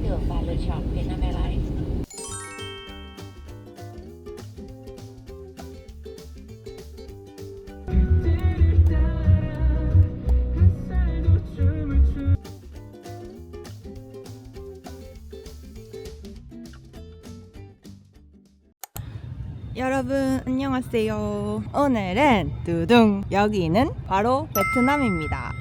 được và lựa chọn Vietnam Airlines. 여러분 안녕하세요. 오늘은 두둥 여기는 바로 베트남입니다.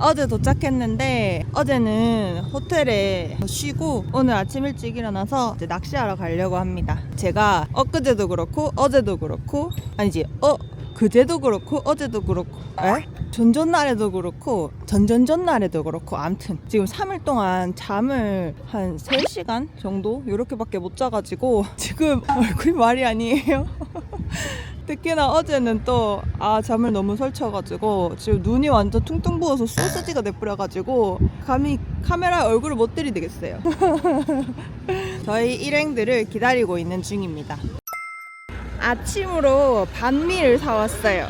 어제 도착했는데 어제는 호텔에 쉬고 오늘 아침 일찍 일어나서 이제 낚시하러 가려고 합니다. 제가 엊그제도 그렇고 어제도 그렇고 아니지 그제도 그렇고 어제도 그렇고 전전날에도 그렇고 전전전날에도 그렇고 암튼 지금 3일 동안 잠을 한 3시간 정도 요렇게밖에 못 자가지고 지금 얼굴이 말이 아니에요. 특히나 어제는 또 잠을 너무 설쳐가지고 지금 눈이 완전 퉁퉁 부어서 소시지가 돼버려가지고 감히 카메라에 얼굴을 못 들이대겠어요. 저희 일행들을 기다리고 있는 중입니다. 아침으로 반미를 사왔어요.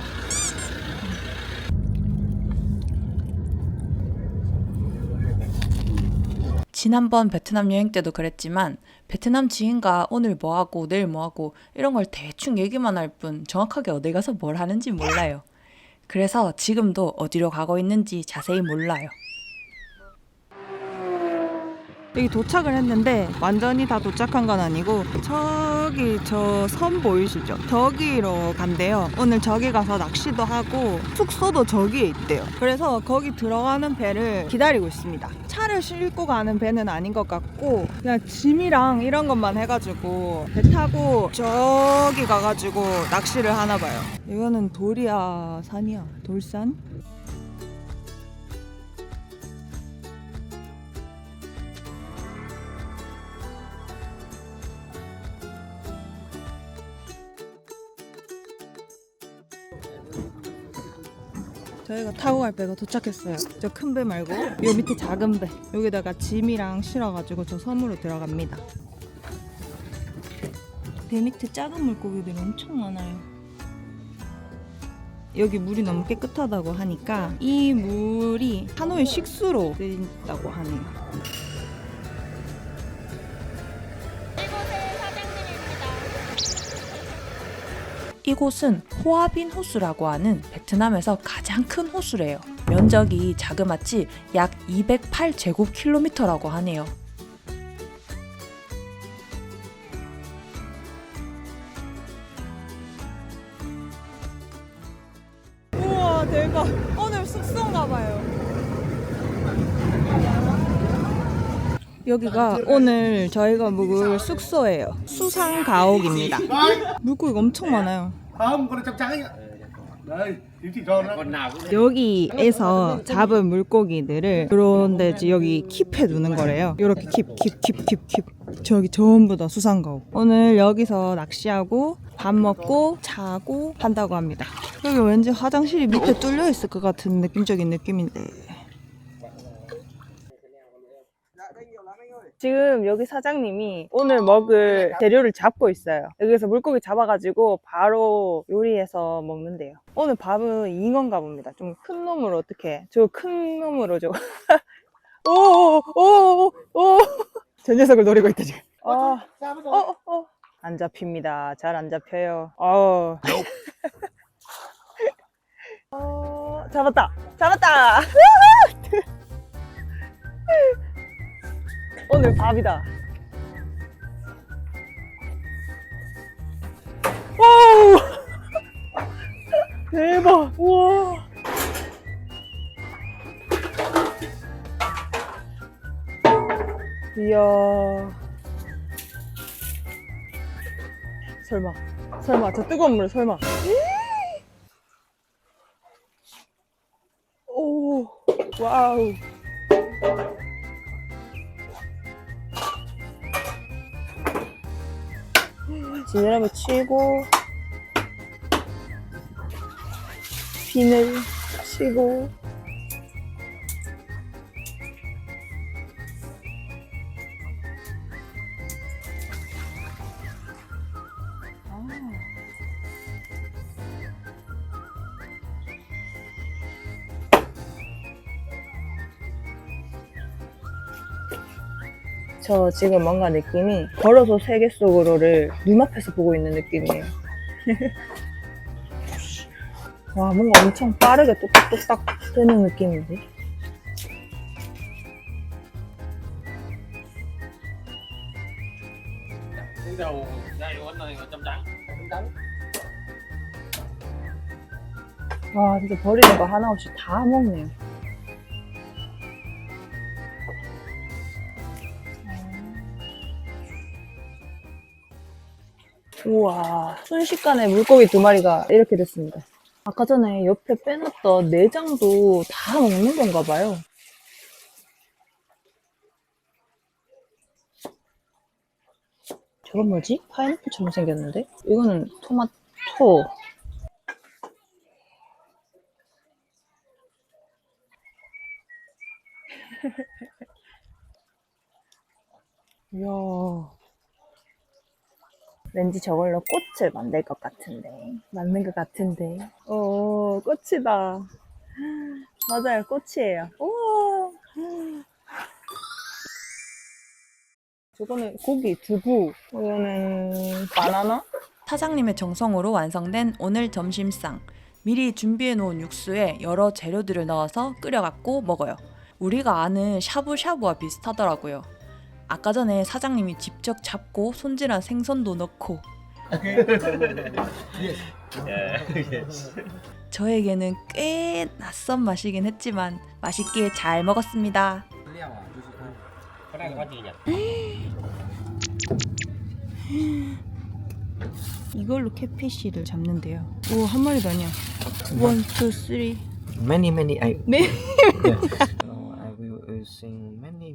지난번 베트남 여행 때도 그랬지만 베트남 지인과 오늘 뭐하고 내일 뭐하고 이런 걸 대충 얘기만 할 뿐 정확하게 어디 가서 뭘 하는지 몰라요. 그래서 지금도 어디로 가고 있는지 자세히 몰라요. 여기 도착을 했는데 완전히 다 도착한 건 아니고 저기 저 섬 보이시죠? 저기로 간대요. 오늘 저기 가서 낚시도 하고 숙소도 저기에 있대요. 그래서 거기 들어가는 배를 기다리고 있습니다. 차를 싣고 가는 배는 아닌 것 같고 그냥 짐이랑 이런 것만 해가지고 배 타고 저기 가가지고 낚시를 하나 봐요. 이거는 돌이야 산이야? 돌산? 저희가 타고 갈 배가 도착했어요. 저 큰 배 말고 요 밑에 작은 배 여기다가 짐이랑 실어가지고 저 섬으로 들어갑니다. 배 밑에 작은 물고기들이 엄청 많아요. 여기 물이 너무 깨끗하다고 하니까 이 물이 하노이 식수로 쓰인다고 하네요. 이곳은 호아빈 호수라고 하는 베트남에서 가장 큰 호수래요. 면적이 자그마치 약 208제곱킬로미터라고 하네요. 우와 대박. 오늘 숙소인가 봐요. 여기가 오늘 저희가 묵을 숙소예요. 수상가옥입니다. 물고기가 엄청 많아요. 여기에서 잡은 물고기들을 그런데 여기 킵해 두는 거래요. 이렇게 킵 저기 전부 다 수상가옥. 오늘 여기서 낚시하고 밥 먹고 자고 한다고 합니다. 여기 왠지 화장실이 밑에 뚫려 있을 것 같은 느낌적인 느낌인데 지금 여기 사장님이 오늘 먹을 재료를 잡고 있어요. 여기서 물고기 잡아가지고 바로 요리해서 먹는데요. 오늘 밥은 잉어인가 봅니다. 좀 큰 놈으로 어떻게 저 큰 놈으로 저 오오오오 저 녀석을 노리고 있다 지금. 안 잡힙니다. 잘 안 잡혀요. 잡았다. 오늘 밥이다. 와우! 대박! 우와! 이야. 설마, 저 뜨거운 물 설마. 오, 와우. 지느러미 치고 비늘 치고 저 지금 뭔가 느낌이 걸어서 세계 속으로를 눈앞에서 보고 있는 느낌이에요. 와, 뭔가 엄청 빠르게 뚝딱뚝딱 되는 느낌인데? đầu đây của anh này là trăm trắng trắng 와, 진짜 버리는 거 하나 없이 다 먹네요. 우와, 순식간에 물고기 2마리가 이렇게 됐습니다. 아까 전에 옆에 빼놨던 내장도 다 먹는 건가 봐요. 저건 뭐지? 파인애플처럼 생겼는데? 이거는 토마토. 이야. 왠지 저걸로 꽃을 만들 것 같은데. 맞는 것 같은데. 오, 꽃이다. 맞아요, 꽃이에요. 우와. 저거는 고기, 두부. 이거는 바나나? 사장님의 정성으로 완성된 오늘 점심상. 미리 준비해놓은 육수에 여러 재료들을 넣어서 끓여갖고 먹어요. 우리가 아는 샤브샤브와 비슷하더라고요. 아까 전에 사장님이 직접 잡고 손질한 생선도 넣고 저에게는 꽤 낯선 맛이긴 했지만 맛있게 잘 먹었습니다. cái này là con gì nhỉ 이걸로 catfish를 잡는데요. 오, 한 마리도 아니야. 1, 2, 3. Many. 네. Yeah. So I will using many.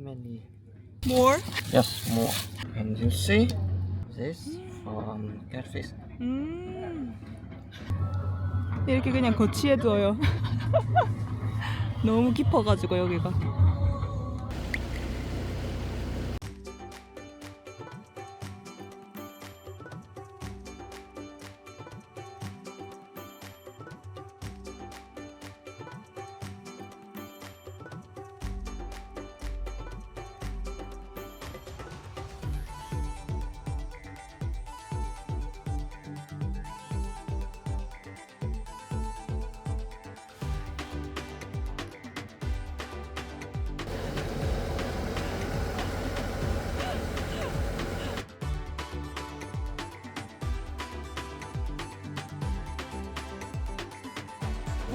More? Yes, more. And you see this catfish. 이렇게 그냥 거치해둬요. 너무 깊어가지고 여기가.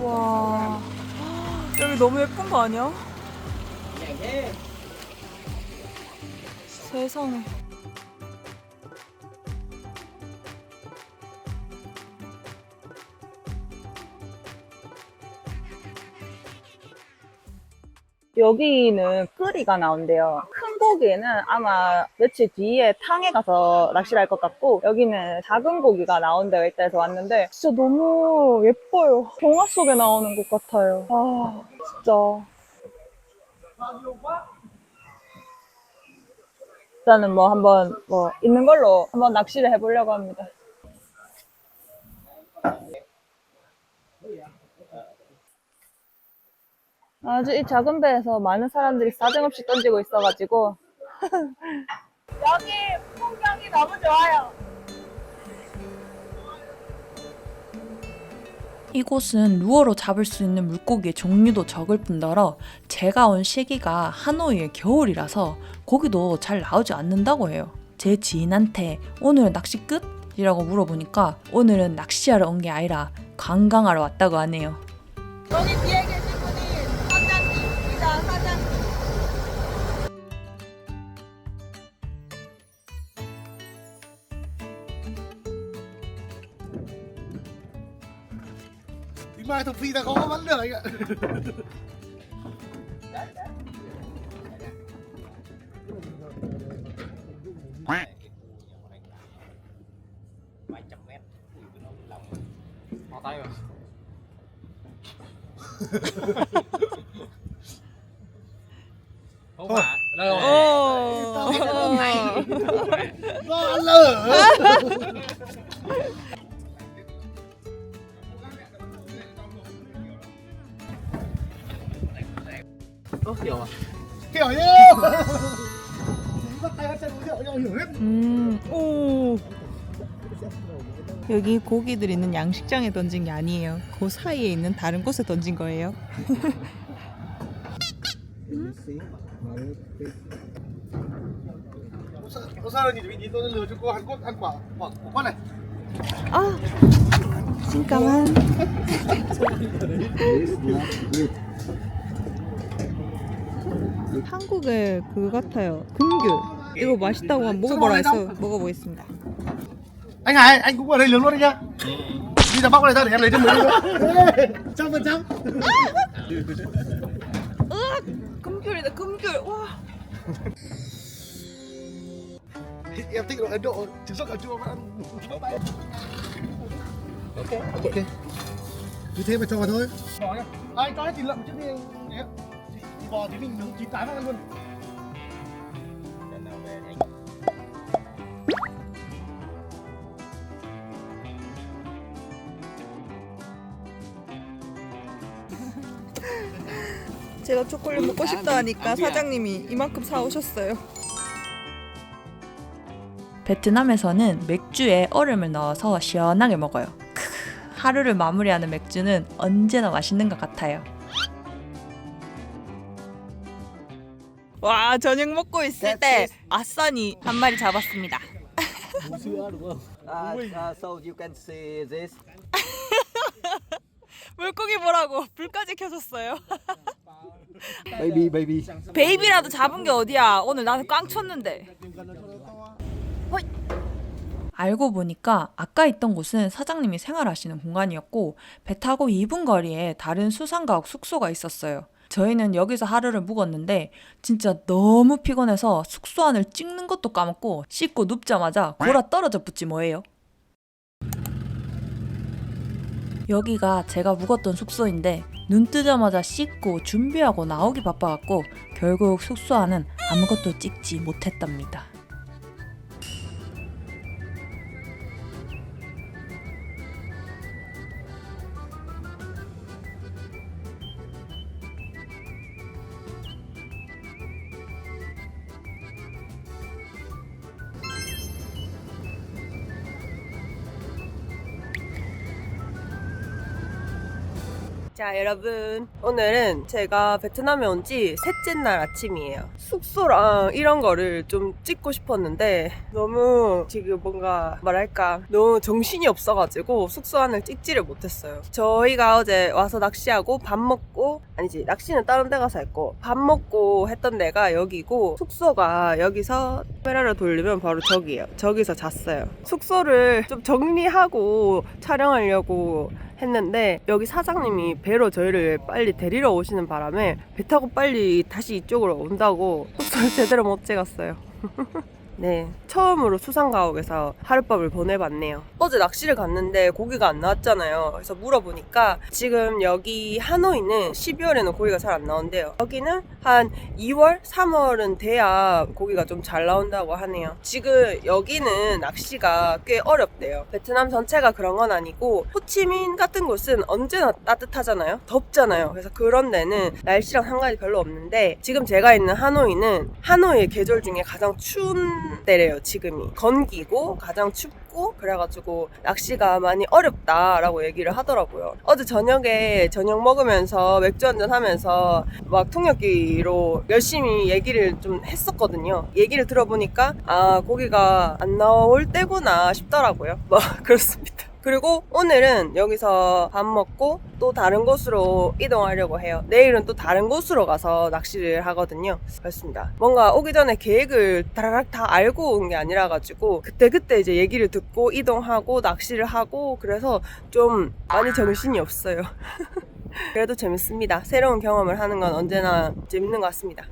와, 여기 너무 예쁜 거 아니야? 세상에. 여기는 끓이가 나온대요. 큰 고기는 아마 며칠 뒤에 탕에 가서 낚시를 할 것 같고, 여기는 작은 고기가 나온다고 있다 해서 왔는데 진짜 너무 예뻐요. 동화 속에 나오는 것 같아요. 아, 진짜. 일단은 뭐 한번 있는 걸로 한번 낚시를 해보려고 합니다. 아주 이 작은 배에서 많은 사람들이 사정없이 던지고 있어가지고 여기 풍경이 너무 좋아요. 이곳은 루어로 잡을 수 있는 물고기의 종류도 적을 뿐더러 제가 온 시기가 하노이의 겨울이라서 고기도 잘 나오지 않는다고 해요. 제 지인한테 오늘은 낚시 끝? 이라고 물어보니까 오늘은 낚시하러 온 게 아니라 관광하러 왔다고 하네요. 여기 뒤에 계신 분이 사장님입니다. 사장님. Thì mai thằng Phi ta có vấn đề anh ạ. vài trăm mét mò tay rồi không phải đâu 오. Do ăn lỡ. ớt kiểu à Kiểu như bắt tay chân uống rượu nhau hiểu hết. 오. 여기 고기들 있는 양식장에 던진 게 아니에요. 그 사이에 있는 다른 곳에 던진 거예요. Có sao đâu, nhìn tôi lừa cho cô Hàn Quốc ăn quả con này. 아, 잠깐만. 한국의 그거 같아요. 금귤. 이거 맛있다고 한번 먹어보라 해서 먹어보겠습니다. Anh Hải, anh cũng ở đây lớn luôn đấy nhá. Đi ra bóc cái này ra để em lấy cho mình luôn. 100%. 금귤이다, 금귤. 와. Em thích đồ Ấn Độ, trứng sốt cà chua mà ăn. Ok. Cứ thế mà cho vào thôi. Bỏ nhá. Anh cho hết thịt lợn trước đi. Thịt bò thì mình nướng chín tán ăn luôn. 제가 초콜릿 먹고 싶다 하니까 사장님이 이만큼 사오셨어요. 베트남에서는 맥주에 얼음을 넣어서 시원하게 먹어요. 하루를 마무리하는 맥주는 언제나 맛있는 것 같아요. 와, 저녁 먹고 있을 때 아싸니 한 마리 잡았습니다. So you can see this. 물고기 보라고 불까지 켜줬어요. Baby. 베이비라도 잡은 게 어디야. 오늘 나는 꽝 쳤는데. 알고 보니까 아까 있던 곳은 사장님이 생활하시는 공간이었고 배 타고 2분 거리에 다른 수상가옥 숙소가 있었어요. 저희는 여기서 하루를 묵었는데 진짜 너무 피곤해서 숙소 안을 찍는 것도 까먹고 씻고 눕자마자 골아 떨어져 붙지 뭐예요. 여기가 제가 묵었던 숙소인데 눈 뜨자마자 씻고 준비하고 나오기 바빠갖고 결국 숙소 안은 아무것도 찍지 못했답니다. 자, 여러분, 오늘은 제가 베트남에 온 지 셋째 날 아침이에요. 숙소랑 이런 거를 좀 찍고 싶었는데 너무 지금 뭔가 뭐랄까 너무 정신이 없어가지고 숙소 안을 찍지를 못했어요. 저희가 어제 와서 낚시하고 밥 먹고, 아니지, 낚시는 다른 데 가서 했고 밥 먹고 했던 데가 여기고, 숙소가 여기서 카메라를 돌리면 바로 저기예요. 저기서 잤어요. 숙소를 좀 정리하고 촬영하려고 했는데 여기 사장님이 배로 저희를 빨리 데리러 오시는 바람에 배 타고 빨리 다시 이쪽으로 온다고 숙소를 제대로 못 찍었어요. 네, 처음으로 수상가옥에서 하룻밤을 보내봤네요. 어제 낚시를 갔는데 고기가 안 나왔잖아요. 그래서 물어보니까 지금 여기 하노이는 12월에는 고기가 잘 안 나온대요. 여기는 한 2월, 3월은 돼야 고기가 좀 잘 나온다고 하네요. 지금 여기는 낚시가 꽤 어렵대요. 베트남 전체가 그런 건 아니고 호치민 같은 곳은 언제나 따뜻하잖아요. 덥잖아요. 그래서 그런 데는 날씨랑 상관이 별로 없는데 지금 제가 있는 하노이는 하노이의 계절 중에 가장 추운 때래요. 지금이 건기고 가장 춥고 그래가지고 낚시가 많이 어렵다라고 얘기를 하더라고요. 어제 저녁에 저녁 먹으면서 맥주 한잔 하면서 막 통역기로 열심히 얘기를 좀 했었거든요. 얘기를 들어보니까 아, 고기가 안 나올 때구나 싶더라고요. 뭐 그렇습니다. 그리고 오늘은 여기서 밥 먹고 또 다른 곳으로 이동하려고 해요. 내일은 또 다른 곳으로 가서 낚시를 하거든요. 그렇습니다. 뭔가 오기 전에 계획을 다라락 다 알고 온 게 아니라 가지고 그때그때 이제 얘기를 듣고 이동하고 낚시를 하고 그래서 좀 많이 정신이 없어요. 그래도 재밌습니다. 새로운 경험을 하는 건 언제나 재밌는 것 같습니다.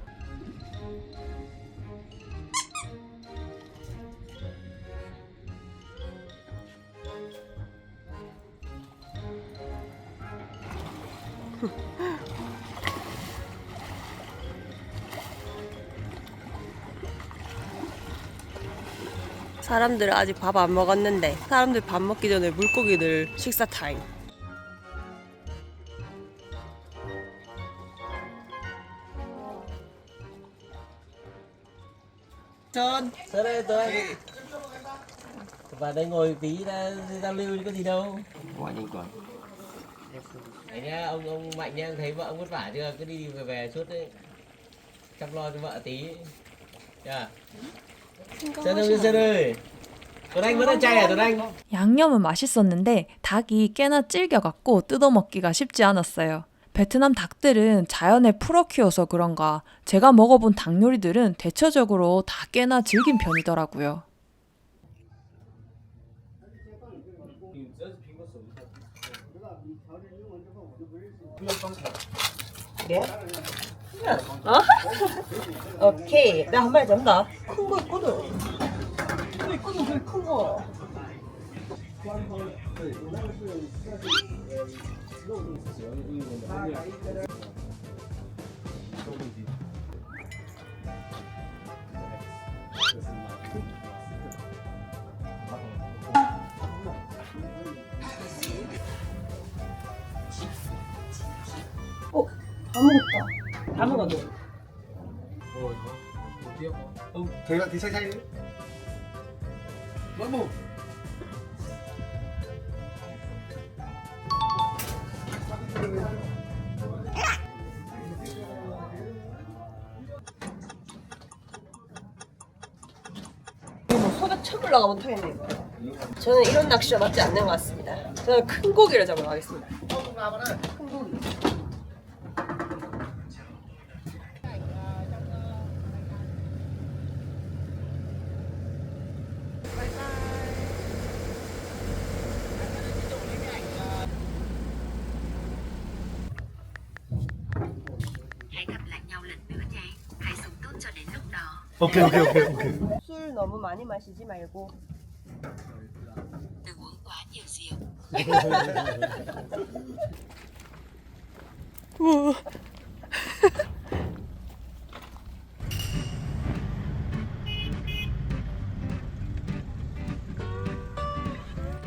사람들은 아직 밥 안 먹었는데 사람들 밥 먹기 전에 물고기들 식사 타임. Sơn đây tôi. Và đây ngồi tí ra giao lưu chứ có gì đâu. Quá nhanh quá. Đấy nhá, ông Mạnh nhá, thấy vợ ông vất vả chưa? Cứ đi về suốt đấy. Chăm lo cho vợ tí. Dạ. Sơn ơi. Tuấn Anh vẫn ăn chay à Tuấn Anh? 양념은 맛있었는데 닭이 꽤나 질겨갖고 뜯어먹기가 쉽지 않았어요. 베트남 닭들은 자연에 풀어 키워서 그런가 제가 먹어본 닭 요리들은 대체적으로 다 꽤나 질긴 편이더라고요. 오케이. 나 한 마리 잡는다. 큰 거 있거든. 있거든, 되게 큰 거. 다 먹었어. Thế thì xay xay đi. Mỗi một. 손에 쳐물러가 못하겠네. 저는 이런 낚시가 맞지 않는 것 같습니다. 저는 큰 고기를 잡으러 가겠습니다. 큰 고기. Hãy gặp lại nhau lần nữa nhé. Hãy sống tốt cho đến lúc đó. 오케이 오케이 오케이 오케이. 술 너무 많이 마시지 말고. Đừng uống quá nhiều rượu.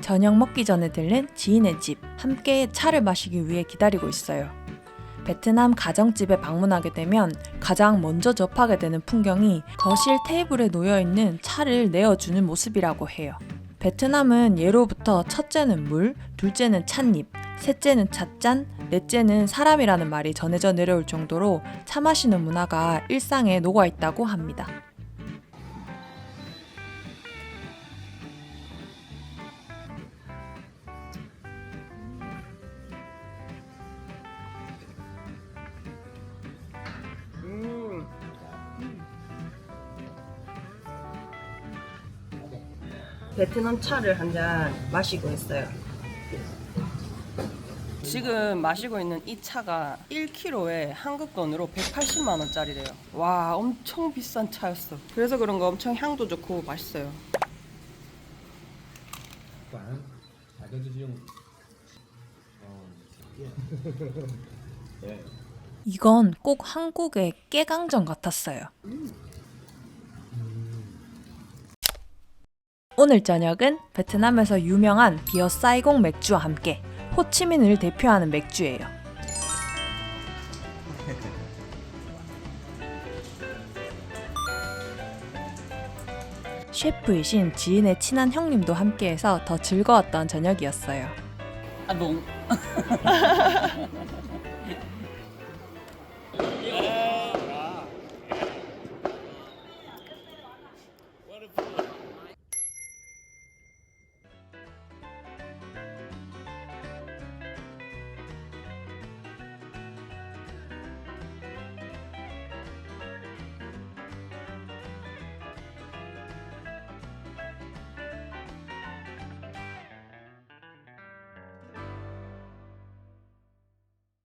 저녁 먹기 전에 들른 지인의 집, 함께 차를 마시기 위해 기다리고 있어요. 베트남 가정집에 방문하게 되면 가장 먼저 접하게 되는 풍경이 거실 테이블에 놓여있는 차를 내어주는 모습이라고 해요. 베트남은 예로부터 첫째는 물, 둘째는 찻잎, 셋째는 찻잔, 넷째는 사람이라는 말이 전해져 내려올 정도로 차 마시는 문화가 일상에 녹아있다고 합니다. 베트남 차를 한 잔 마시고 있어요. 지금 마시고 있는 이 차가 1kg에 한국 돈으로 180만 원짜리래요. 와, 엄청 비싼 차였어. 그래서 그런가 엄청 향도 좋고 맛있어요. 이건 꼭 한국의 깨강정 같았어요. 오늘 저녁은 베트남에서 유명한 비어 사이공 맥주와 함께 호치민을 대표하는 맥주예요. 셰프이신 지인의 친한 형님도 함께해서 더 즐거웠던 저녁이었어요. Ăn vùng.